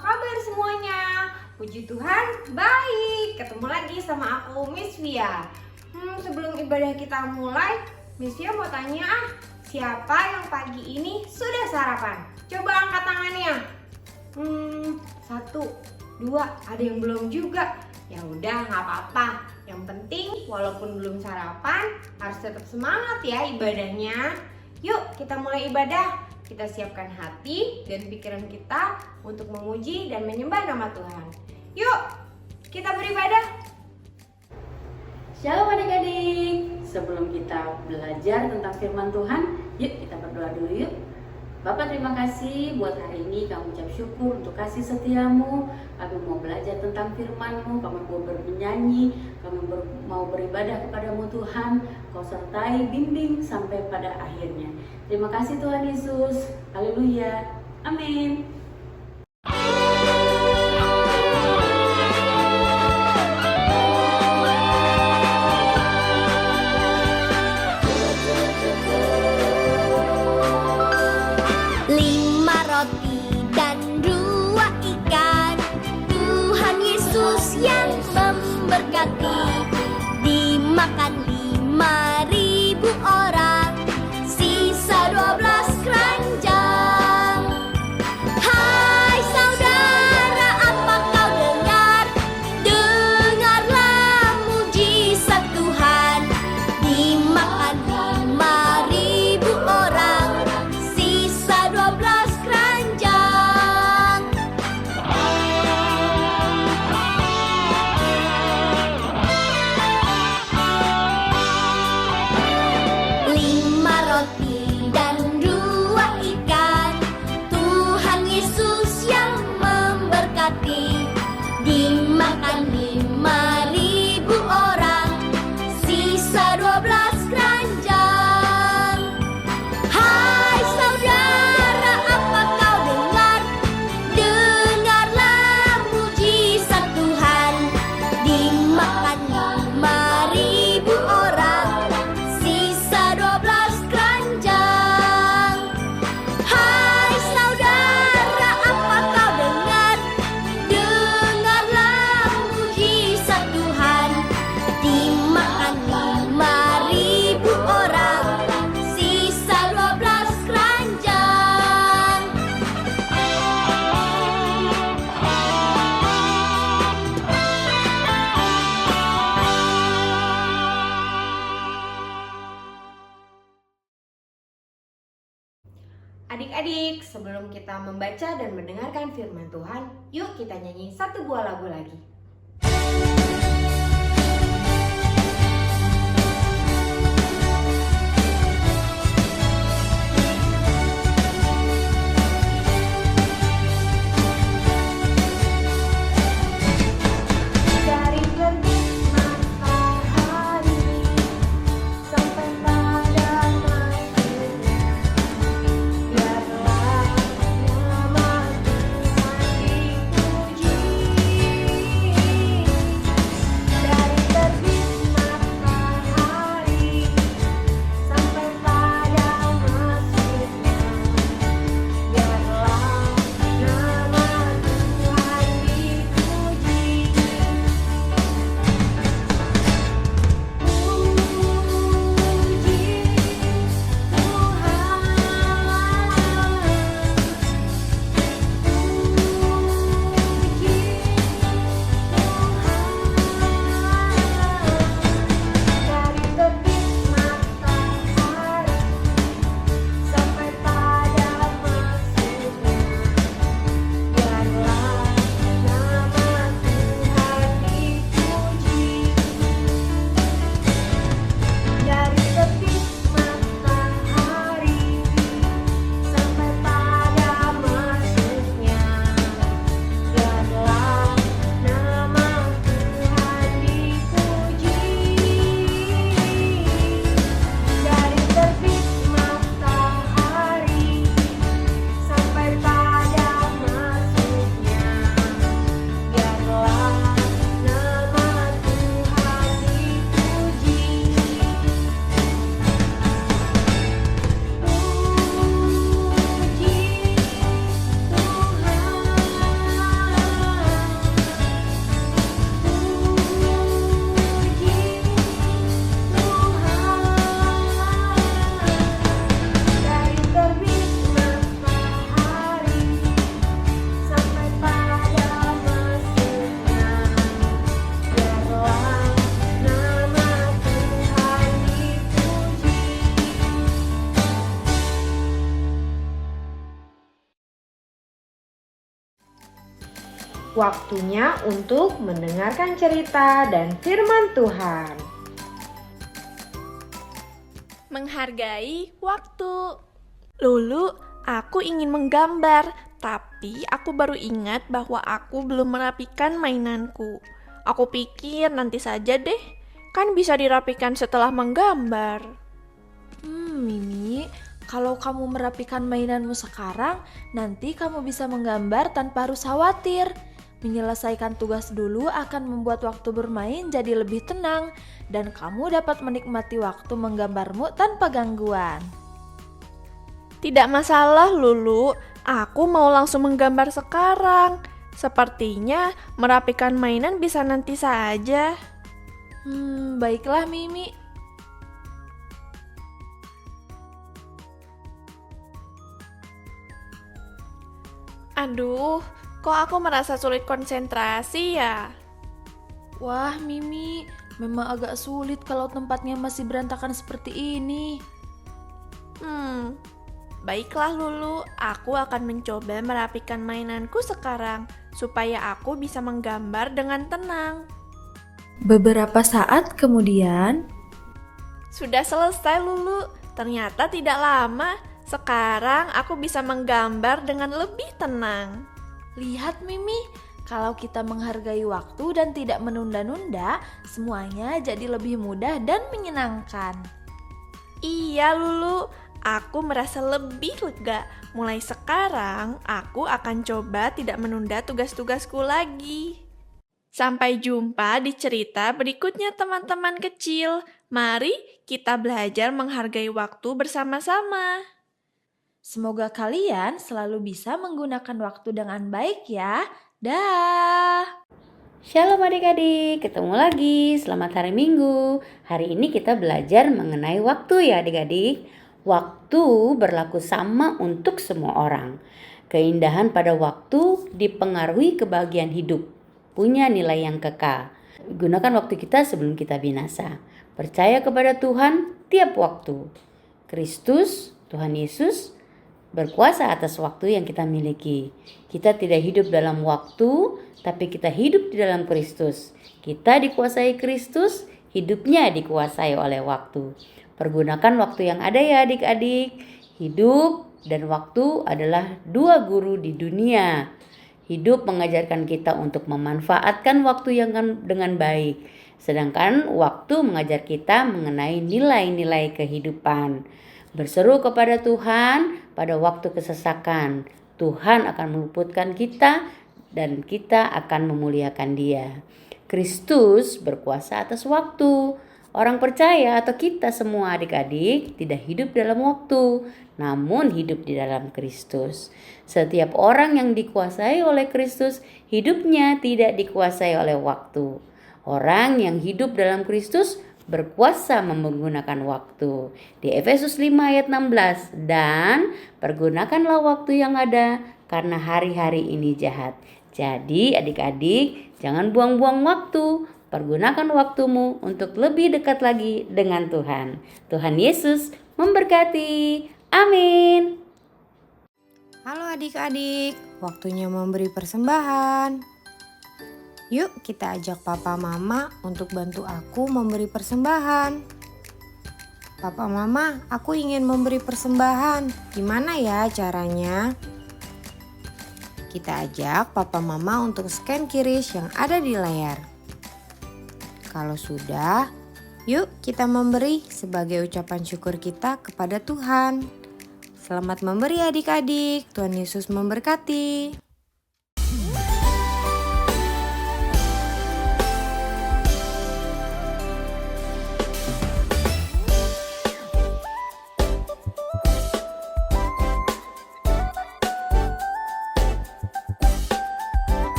kabar semuanya? Puji Tuhan, baik. Ketemu lagi sama aku, Miss Via. Sebelum ibadah kita mulai, Miss Via mau tanya, siapa yang pagi ini sudah sarapan? Coba angkat tangannya. 1, 2, ada yang belum juga. Ya udah, nggak apa-apa. Yang penting, walaupun belum sarapan, harus tetap semangat ya ibadahnya. Yuk, kita mulai ibadah. Kita siapkan hati dan pikiran kita untuk memuji dan menyembah nama Tuhan. Yuk, kita beribadah. Shalom adik-adik. Sebelum kita belajar tentang firman Tuhan, yuk kita berdoa dulu yuk. Bapak, terima kasih buat hari ini. Kami ucap syukur untuk kasih setiamu. Kami mau belajar tentang firman-Mu. Kami mau bernyanyi. Kami mau beribadah kepadamu Tuhan. Kau sertai, bimbing sampai pada akhirnya. Terima kasih Tuhan Yesus. Haleluya. Amin. Dimakan 5.000 orang, sisa 12 keranjang. Hai saudara, apa kau dengar? Dengarlah mujizat Tuhan. Dimakan 5.000 orang, sisa 12 keranjang. 5 roti dan 2 ikan, Tuhan Yesus yang memberkati. Dimakan 5.000 orang, sisa 12 keranjang. Hai saudara, apa kau dengar? Dengarlah mujizat Tuhan. Dimakan 5.000 orang, sisa 12 keranjang. Hai saudara, apa kau dengar? Dengarlah mujizat Tuhan. Dimakan 5.000 orang, sisa 12 keranjang. Adik-adik, sebelum kita membaca dan mendengarkan firman Tuhan, yuk kita nyanyi satu buah lagu lagi. Dari terbit matahari sampai pada malamnya, biarlah nama Tuhan dipuji. Waktunya untuk mendengarkan cerita dan firman Tuhan. Menghargai waktu. Lulu, aku ingin menggambar, tapi aku baru ingat bahwa aku belum merapikan mainanku. Aku pikir nanti saja deh, kan bisa dirapikan setelah menggambar. Mimi, kalau kamu merapikan mainanmu sekarang, nanti kamu bisa menggambar tanpa harus khawatir. Menyelesaikan tugas dulu akan membuat waktu bermain jadi lebih tenang, dan kamu dapat menikmati waktu menggambarmu tanpa gangguan. Tidak masalah, Lulu. Aku mau langsung menggambar sekarang. Sepertinya merapikan mainan bisa nanti saja. Baiklah Mimi. Aduh, kok aku merasa sulit konsentrasi ya? Wah Mimi, memang agak sulit kalau tempatnya masih berantakan seperti ini. Baiklah Lulu, aku akan mencoba merapikan mainanku sekarang, supaya aku bisa menggambar dengan tenang. Beberapa saat kemudian, Sudah selesai Lulu, ternyata tidak lama. Sekarang aku bisa menggambar dengan lebih tenang. lihat Mimi, kalau kita menghargai waktu dan tidak menunda-nunda, semuanya jadi lebih mudah dan menyenangkan. Iya Lulu, aku merasa lebih lega. Mulai sekarang, aku akan coba tidak menunda tugas-tugasku lagi. Sampai jumpa di cerita berikutnya teman-teman kecil. Mari kita belajar menghargai waktu bersama-sama. Semoga kalian selalu bisa menggunakan waktu dengan baik ya. Dah. Shalom adik-adik, ketemu lagi. Selamat hari Minggu. Hari ini kita belajar mengenai waktu ya adik-adik. Waktu berlaku sama untuk semua orang. Keindahan pada waktu dipengaruhi kebahagiaan hidup. Punya nilai yang kekal. Gunakan waktu kita sebelum kita binasa. Percaya kepada Tuhan tiap waktu. Kristus, Tuhan Yesus, berkuasa atas waktu yang kita miliki. Kita tidak hidup dalam waktu, tapi kita hidup di dalam Kristus. Kita dikuasai Kristus, hidupnya dikuasai oleh waktu. Pergunakan waktu yang ada ya adik-adik. Hidup dan waktu adalah dua guru di dunia. Hidup mengajarkan kita untuk memanfaatkan waktu yang dengan baik. Sedangkan waktu mengajar kita mengenai nilai-nilai kehidupan. Berseru kepada Tuhan pada waktu kesesakan. Tuhan akan meluputkan kita dan kita akan memuliakan Dia. Kristus berkuasa atas waktu. Orang percaya atau kita semua adik-adik tidak hidup dalam waktu, namun hidup di dalam Kristus. Setiap orang yang dikuasai oleh Kristus, hidupnya tidak dikuasai oleh waktu. Orang yang hidup dalam Kristus berkuasa menggunakan waktu. Di Efesus 5 ayat 16, dan pergunakanlah waktu yang ada karena hari-hari ini jahat. Jadi adik-adik jangan buang-buang waktu. Pergunakan waktumu untuk lebih dekat lagi dengan Tuhan. Tuhan Yesus memberkati. Amin. Halo adik-adik, waktunya memberi persembahan. Yuk kita ajak papa mama untuk bantu aku memberi persembahan. Papa mama, aku ingin memberi persembahan. Gimana ya caranya? Kita ajak papa mama untuk scan QRIS yang ada di layar. Kalau sudah, yuk kita memberi sebagai ucapan syukur kita kepada Tuhan. Selamat memberi adik-adik, Tuhan Yesus memberkati.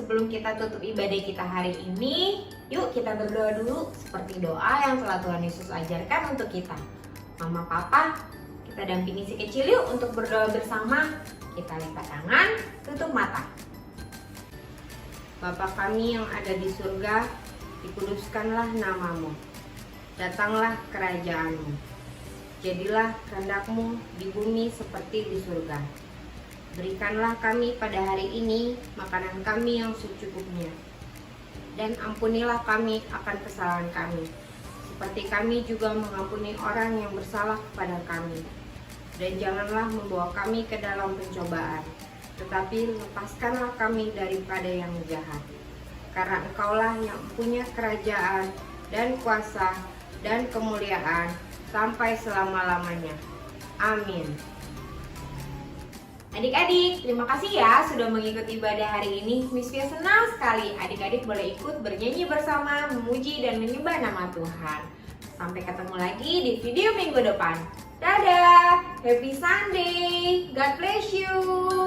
sebelum kita tutup ibadah kita hari ini, yuk kita berdoa dulu seperti doa yang telah Tuhan Yesus ajarkan untuk kita. Mama, Papa, kita dampingi si kecil yuk untuk berdoa bersama. Kita lipat tangan, tutup mata. Bapa kami yang ada di surga, dikuduskanlah namamu. Datanglah kerajaanmu. Jadilah kehendak-mu di bumi seperti di surga. Berikanlah kami pada hari ini makanan kami yang secukupnya. Dan ampunilah kami akan kesalahan kami, seperti kami juga mengampuni orang yang bersalah kepada kami. Dan janganlah membawa kami ke dalam pencobaan, tetapi lepaskanlah kami daripada yang jahat. Karena Engkaulah yang punya kerajaan dan kuasa dan kemuliaan sampai selama-lamanya. Amin. Adik-adik, terima kasih ya sudah mengikuti ibadah hari ini. Miss Fia senang sekali adik-adik boleh ikut bernyanyi bersama, memuji dan menyembah nama Tuhan. Sampai ketemu lagi di video minggu depan. Dadah, happy Sunday, God bless you.